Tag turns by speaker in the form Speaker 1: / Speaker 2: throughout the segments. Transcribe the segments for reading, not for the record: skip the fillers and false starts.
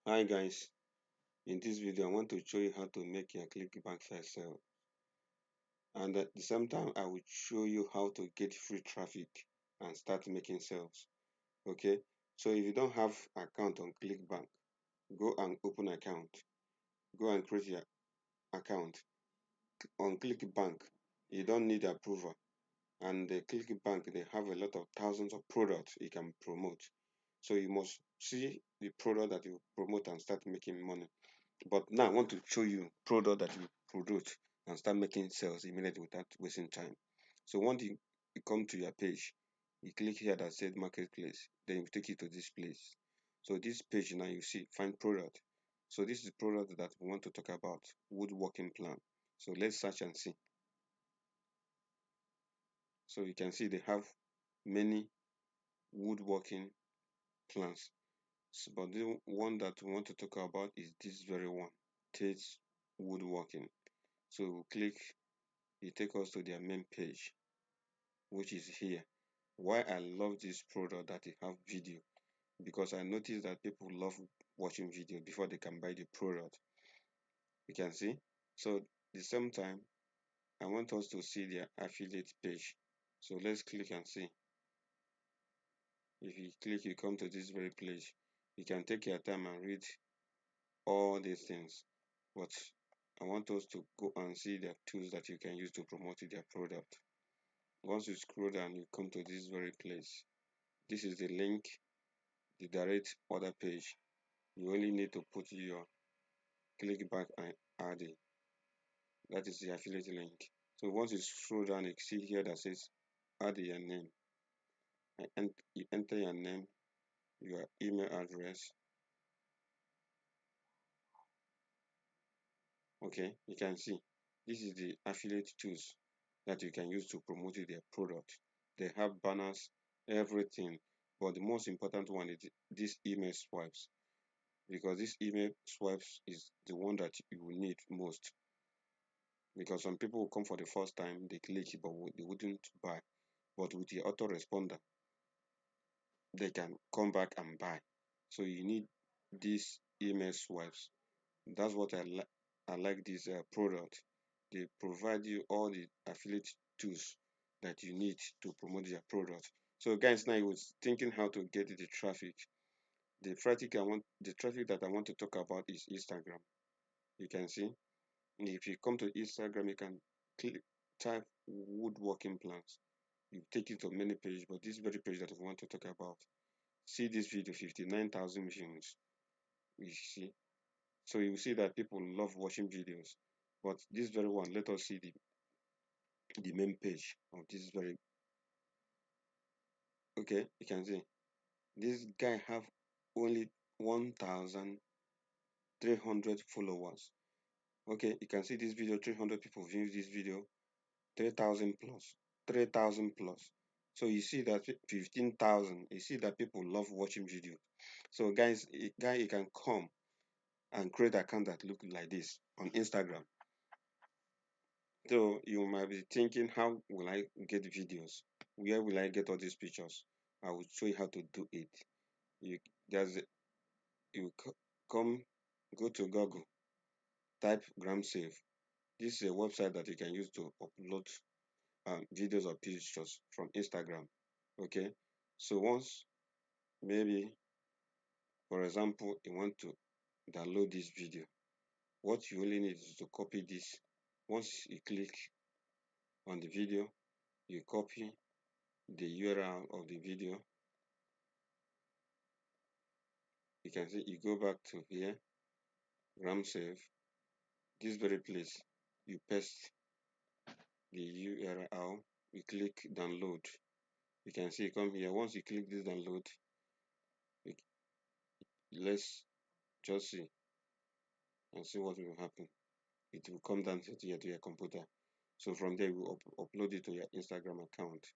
Speaker 1: Hi guys, in this video I want to show you how to make your Clickbank first sale, and at the same time I will show you how to get free traffic and start making sales. Okay, so if you don't have account on Clickbank, go and open account. Go and create your account on Clickbank. You don't need approval, and the Clickbank they have a lot of thousands of products you can promote. So you must see the product that you promote and start making money. But now I want to show you product that you produce and start making sales immediately without wasting time. So once you come to your page, you click here that said marketplace, then it will take you to this place. So this page now you see find product. So this is the product that we want to talk about, woodworking plan. So let's search and see. So you can see they have many woodworking plans. So, but the one that we want to talk about is this very one, Tate's woodworking. So we'll click, it take us to their main page, which is here. Why I love this product that it have video, because I noticed that people love watching video before they can buy the product. You can see. So the same time I want us to see their affiliate page. So let's click and see. If you click, you come to this very place. You can take your time and read all these things, but I want us to go and see the tools that you can use to promote their product. Once you scroll down, you come to this very place. This is the link, the direct order page. You only need to put your clickback and add it. That is the affiliate link. So once you scroll down, you see here that says add your name. And you enter your name, your email address. Okay, you can see this is the affiliate tools that you can use to promote their product. They have banners, everything, but the most important one is this email swipes, because this email swipes is the one that you will need most, because some people will come for the first time, they click but they wouldn't buy, but with the autoresponder they can come back and buy. So you need these email swipes. That's what I like this product. They provide you all the affiliate tools that you need to promote your product. So guys, now I was thinking how to get the traffic. The traffic that I want to talk about is Instagram. You can see, if you come to Instagram, you can click, type woodworking plans. You take it to many pages, but this very page that I want to talk about. See this video, 59,000 views. You see, so you see that people love watching videos. But this very one, let us see the main page of this very. Okay, you can see this guy have only 1,300 followers. Okay, you can see this video, 300 people view this video, 3,000 plus, 3,000 plus. So you see that 15,000. You see that people love watching videos. So guys, guy, you can come and create an account that look like this on Instagram. So you might be thinking, how will I get videos? Where will I get all these pictures? I will show you how to do it. You there's a, you come go to Google, type GramSave. This is a website that you can use to upload videos or pictures from Instagram. Okay, so once maybe for example you want to download this video, what you only need is to copy this. Once you click on the video, you copy the URL of the video. You can see you go back to here, GramSave, this very place, you paste the URL, you click download. You can see come here. Once you click this download, let's just see and see what will happen. It will come down to your computer. So from there, we will upload it to your Instagram account.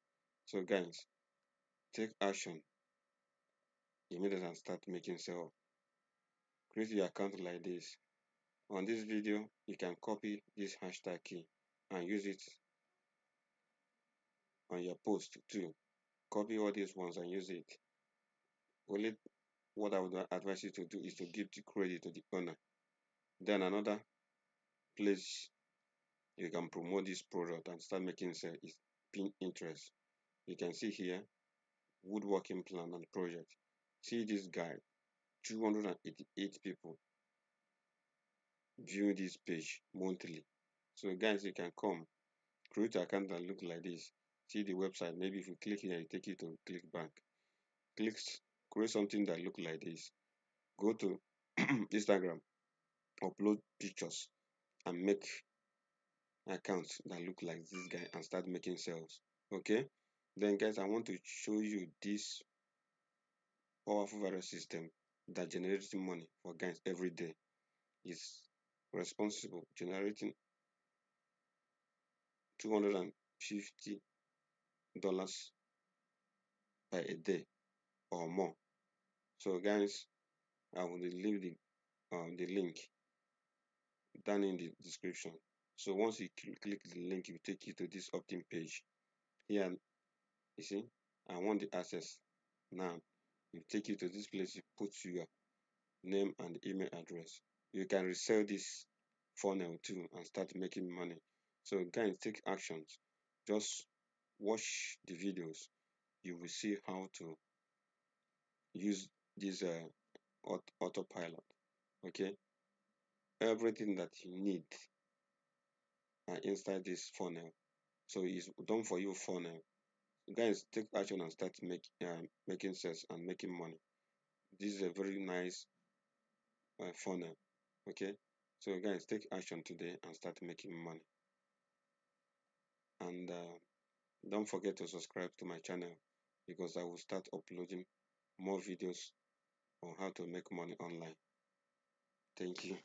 Speaker 1: So guys, take action immediately and start making sale. Create your account like this. On this video, you can copy this hashtag key and use it on your post too. Copy all these ones and use it. Only what I would advise you to do is to give the credit to the owner. Then another place you can promote this product and start making sales is Pinterest. You can see here woodworking plan and project. See this guy, 288 people view this page monthly. So guys, you can come create an account that look like this. See the website. Maybe if you click here, it take you to Clickbank. Click create something that look like this. Go to Instagram, upload pictures, and make accounts that look like this guy and start making sales. Okay. Then guys, I want to show you this powerful virus system that generates money for guys every day. Is responsible generating $250 per a day or more. So guys, I will leave the link down in the description. So once you click the link, it will take you to this opt-in page. Here, you see, I want the access. Now, it will take you to this place. You put your name and email address. You can resell this funnel too and start making money. So guys, take actions. Just watch the videos. You will see how to use this autopilot. Okay, everything that you need are inside this funnel. So it's done for you funnel. Guys, take action and start making sales and making money. This is a very nice funnel. Okay, so guys, take action today and start making money. And don't forget to subscribe to my channel because I will start uploading more videos on how to make money online. Thank you.